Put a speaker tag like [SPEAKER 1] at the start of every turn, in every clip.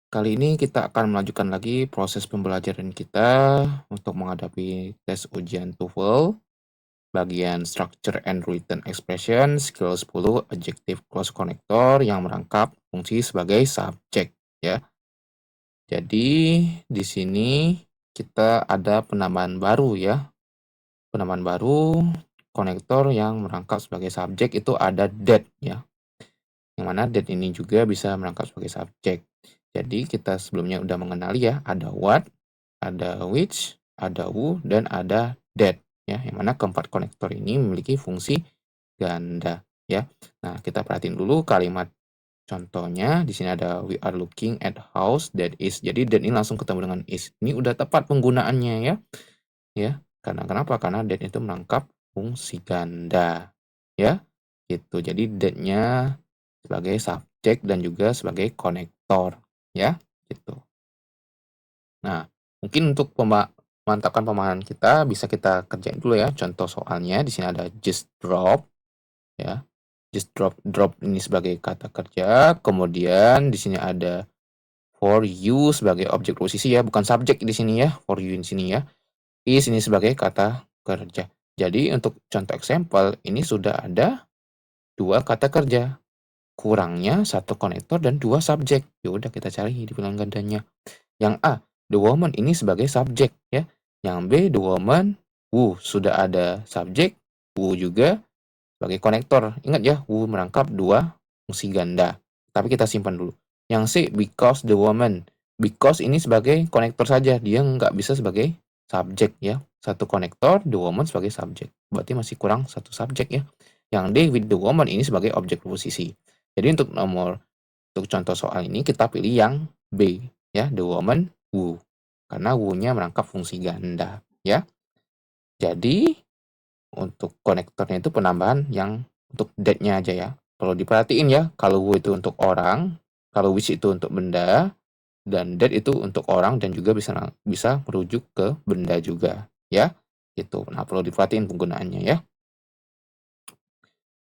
[SPEAKER 1] Kali ini kita akan melanjutkan lagi proses pembelajaran kita untuk menghadapi tes ujian TOEFL bagian Structure and Written Expression skill 10 Adjective Clause Connector yang merangkap fungsi sebagai subjek ya. Jadi di sini kita ada penambahan baru ya. Penambahan baru konektor yang merangkap sebagai subjek itu ada that ya. Yang mana that ini juga bisa merangkap sebagai subjek. Jadi kita sebelumnya udah mengenali ya, ada what, ada which, ada who, dan ada that ya. Yang mana keempat konektor ini memiliki fungsi ganda ya. Nah, kita perhatiin dulu kalimat contohnya. Di sini ada we are looking at house that is. Jadi that ini langsung ketemu dengan is. Ini udah tepat penggunaannya ya. Ya. Karena kenapa? Karena that itu menangkap fungsi ganda ya. Gitu. Jadi that-nya sebagai subjek dan juga sebagai konektor ya. Gitu. Nah, mungkin untuk memantapkan pemahaman kita bisa kita kerjain dulu ya. Contoh soalnya di sini ada just drop ya. Just drop ini sebagai kata kerja, kemudian di sini ada for you sebagai objek posisi ya, bukan subjek di sini ya. For you di sini ya. Is ini sebagai kata kerja. Jadi untuk contoh example ini sudah ada dua kata kerja. Kurangnya satu konektor dan dua subjek. Ya udah kita cari di pilihan gandanya. Yang A, the woman ini sebagai subjek ya. Yang B, the woman, who sudah ada subjek, who juga sebagai konektor. Ingat ya, who merangkap dua fungsi ganda. Tapi kita simpan dulu. Yang C, because the woman. Because ini sebagai konektor saja, dia nggak bisa sebagai subjek ya. Satu konektor, the woman sebagai subjek. Berarti masih kurang satu subjek ya. Yang D, with the woman ini sebagai objek posisi. Jadi untuk contoh soal ini kita pilih yang B ya, the woman who. Karena who-nya merangkap fungsi ganda ya. Jadi untuk konektornya itu penambahan yang untuk that-nya aja ya. Perlu diperhatiin ya, kalau who itu untuk orang, kalau which itu untuk benda, dan that itu untuk orang dan juga bisa merujuk ke benda juga ya. Gitu. Nah, perlu diperhatiin penggunaannya ya.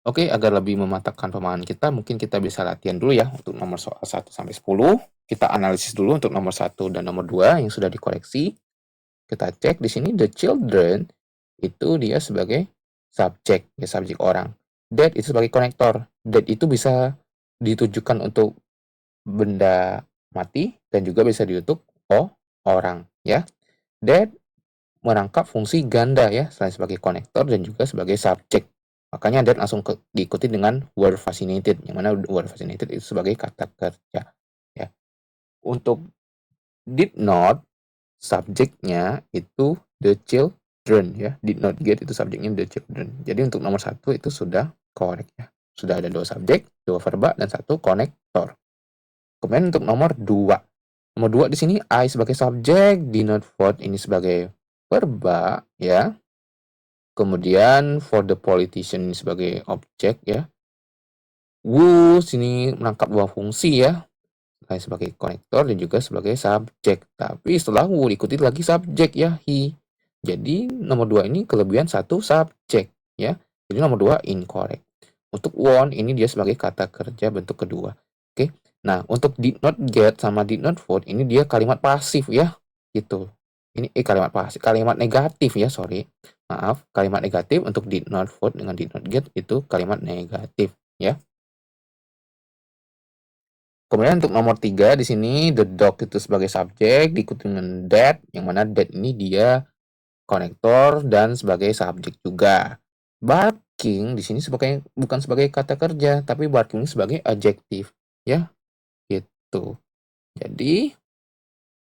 [SPEAKER 1] Oke, agar lebih memantapkan pemahaman kita, mungkin kita bisa latihan dulu ya untuk nomor soal 1 sampai 10. Kita analisis dulu untuk nomor 1 dan nomor 2 yang sudah dikoreksi. Kita cek di sini the children itu dia sebagai subjek, ya subjek orang. That itu sebagai konektor. That itu bisa ditujukan untuk benda mati dan juga bisa untuk orang ya. That merangkap fungsi ganda ya, selain sebagai konektor dan juga sebagai subjek. Makanya that langsung diikuti dengan were fascinated, yang mana were fascinated itu sebagai kata kerja ya. Untuk did not, subjeknya itu the children ya. Did not get itu subjeknya the children. Jadi untuk nomor 1 itu sudah correct ya. Sudah ada 2 subjek, 2 verba, dan 1 konektor. Kemudian untuk nomor 2. Nomor 2 di sini I sebagai subjek, did not vote ini sebagai verba ya. Kemudian for the politician ini sebagai objek ya. Who sini menangkap dua fungsi ya. Selain sebagai konektor dan juga sebagai subjek. Tapi setelah who diikuti lagi subjek ya, he. Jadi nomor 2 ini kelebihan satu subjek ya. Jadi nomor 2 incorrect. Untuk won ini dia sebagai kata kerja bentuk kedua. Oke. Nah, untuk did not get sama did not vote ini dia kalimat pasif ya. Gitu. Ini kalimat pasif, kalimat negatif ya, sorry. Maaf, kalimat negatif untuk did not vote dengan did not get itu kalimat negatif ya. Kemudian untuk nomor 3 di sini the dog itu sebagai subjek diikuti dengan that, yang mana that ini dia konektor dan sebagai subjek juga. Barking di sini bukan sebagai kata kerja, tapi barking sebagai adjektif ya. Gitu. Jadi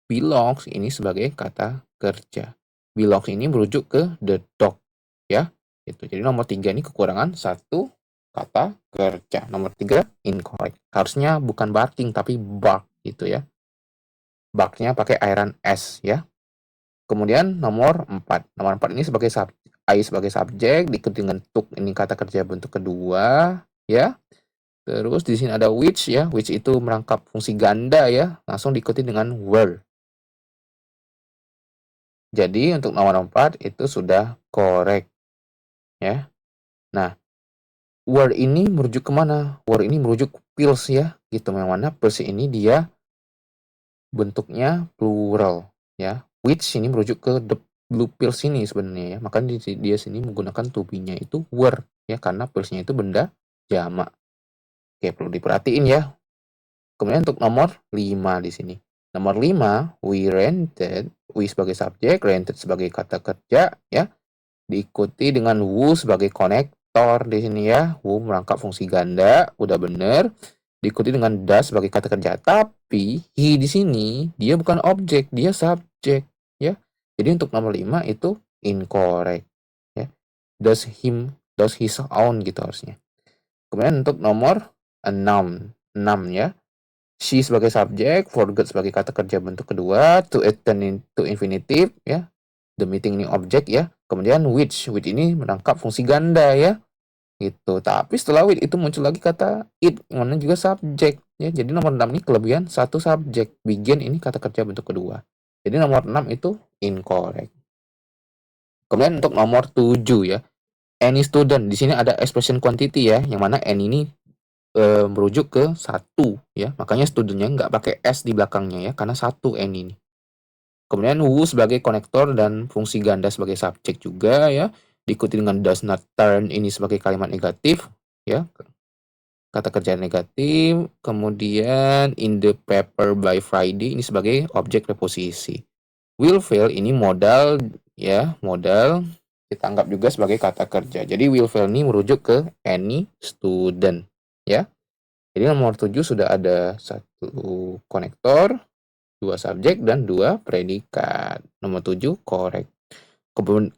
[SPEAKER 1] belongs ini sebagai kata kerja. Belongs ini merujuk ke the dog ya. Gitu. Jadi nomor 3 ini kekurangan satu kata kerja. Nomor 3 incorrect. Harusnya bukan barking tapi bark gitu ya. Barknya pakai airan S ya. Kemudian nomor 4. Nomor 4 ini sebagai I sebagai subjek diikuti dengan took ini kata kerja bentuk kedua ya. Terus di sini ada which ya. Which itu merangkap fungsi ganda ya. Langsung diikuti dengan were. Jadi untuk nomor 4 itu sudah correct ya. Nah, were ini merujuk kemana? Were ini merujuk pills ya. Gitu. Yang mana pills ini dia bentuknya plural ya. Which ini merujuk ke the blue pills ini sebenarnya ya. Makanya dia sini menggunakan to be-nya itu were ya, karena pills-nya itu benda jamak. Oke, perlu diperhatiin ya. Kemudian untuk nomor 5 di sini. Nomor 5, we rented, we sebagai subjek, rented sebagai kata kerja ya. Diikuti dengan who sebagai konektor di sini ya. Who merangkap fungsi ganda, udah bener. Diikuti dengan does sebagai kata kerja. Tapi he di sini dia bukan objek, dia subjek ya. Jadi untuk nomor 5 itu incorrect ya. Does his own gitu harusnya. Kemudian untuk nomor 6 ya. She sebagai subjek, forgot sebagai kata kerja bentuk kedua, to turn into infinitive ya. The meeting ini objek ya. Kemudian which ini menangkap fungsi ganda ya. Gitu. Tapi setelah with itu muncul lagi kata it, yang mana juga subjek ya. Jadi nomor 6 ini kelebihan satu subjek. Begin ini kata kerja bentuk kedua. Jadi nomor 6 itu incorrect. Kemudian untuk nomor 7 ya. Any student. Di sini ada expression quantity ya, yang mana n ini merujuk ke satu ya, makanya studentnya nggak pakai S di belakangnya ya, karena satu N ini. Kemudian who sebagai konektor dan fungsi ganda sebagai subjek juga ya, diikuti dengan does not turn ini sebagai kalimat negatif ya, kata kerja negatif. Kemudian in the paper by Friday ini sebagai objek preposisi. Will fail ini modal ya, modal kita anggap juga sebagai kata kerja. Jadi will fail ini merujuk ke any student ya. Jadi nomor 7 sudah ada satu konektor, 2 subjek, dan 2 predikat. Nomor 7 correct.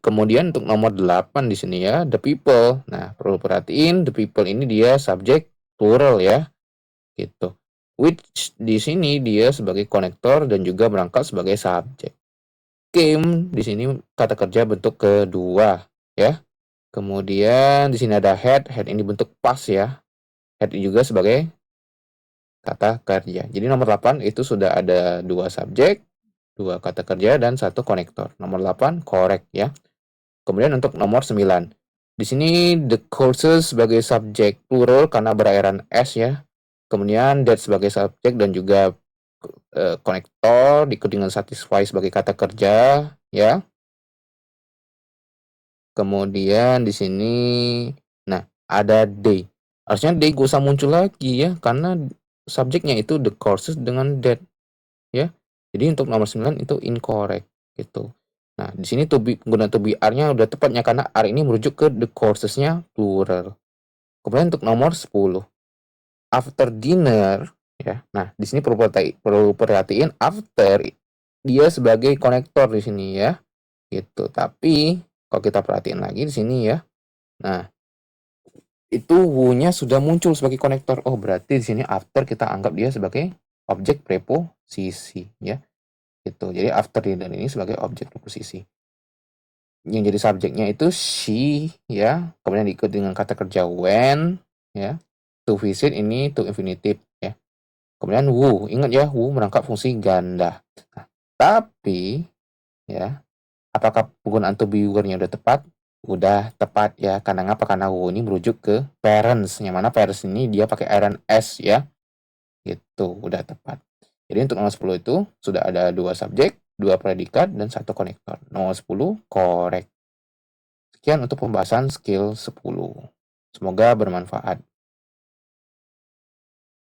[SPEAKER 1] Kemudian untuk nomor 8 di sini ya, the people. Nah, perlu perhatiin the people ini dia subjek plural ya. Gitu. Which di sini dia sebagai konektor dan juga berangkat sebagai subjek. Came di sini kata kerja bentuk kedua ya. Kemudian di sini ada had ini bentuk past ya. Had juga sebagai kata kerja. Jadi nomor 8 itu sudah ada 2 subjek, 2 kata kerja, dan 1 konektor. Nomor 8 correct ya. Kemudian untuk nomor 9. Di sini the courses sebagai subjek plural karena berakhiran S ya. Kemudian that sebagai subjek dan juga konektor diikuti dengan satisfy sebagai kata kerja ya. Kemudian di sini nah ada they. Harusnya they gak usah muncul lagi ya, karena subjeknya itu the courses dengan that ya. Jadi untuk nomor 9 itu incorrect gitu. Nah, di sini penggunaan to be are-nya udah tepatnya karena are ini merujuk ke the courses-nya plural. Kemudian untuk nomor 10. After dinner ya. Nah, di sini perlu perhatiin after dia sebagai konektor di sini ya. Gitu. Tapi kalau kita perhatiin lagi di sini ya. Nah, itu who-nya sudah muncul sebagai konektor. Oh, berarti di sini after kita anggap dia sebagai objek preposisi ya. Gitu. Jadi after dinner ini sebagai objek preposisi. Yang jadi subjeknya itu she ya, kemudian diikuti dengan kata kerja when ya. To visit ini to infinitive ya. Kemudian who, ingat ya, who merangkap fungsi ganda. Nah, tapi ya, apakah penggunaan to be were-nya udah tepat? Udah tepat ya. Karena ngapa? Karena who ini merujuk ke parents, yang mana parents ini dia pakai iron s ya. Gitu, udah tepat. Jadi untuk nomor 10 itu sudah ada 2 subjek, 2 predikat, dan 1 konektor. Nomor 10 correct. Sekian untuk pembahasan skill 10. Semoga bermanfaat.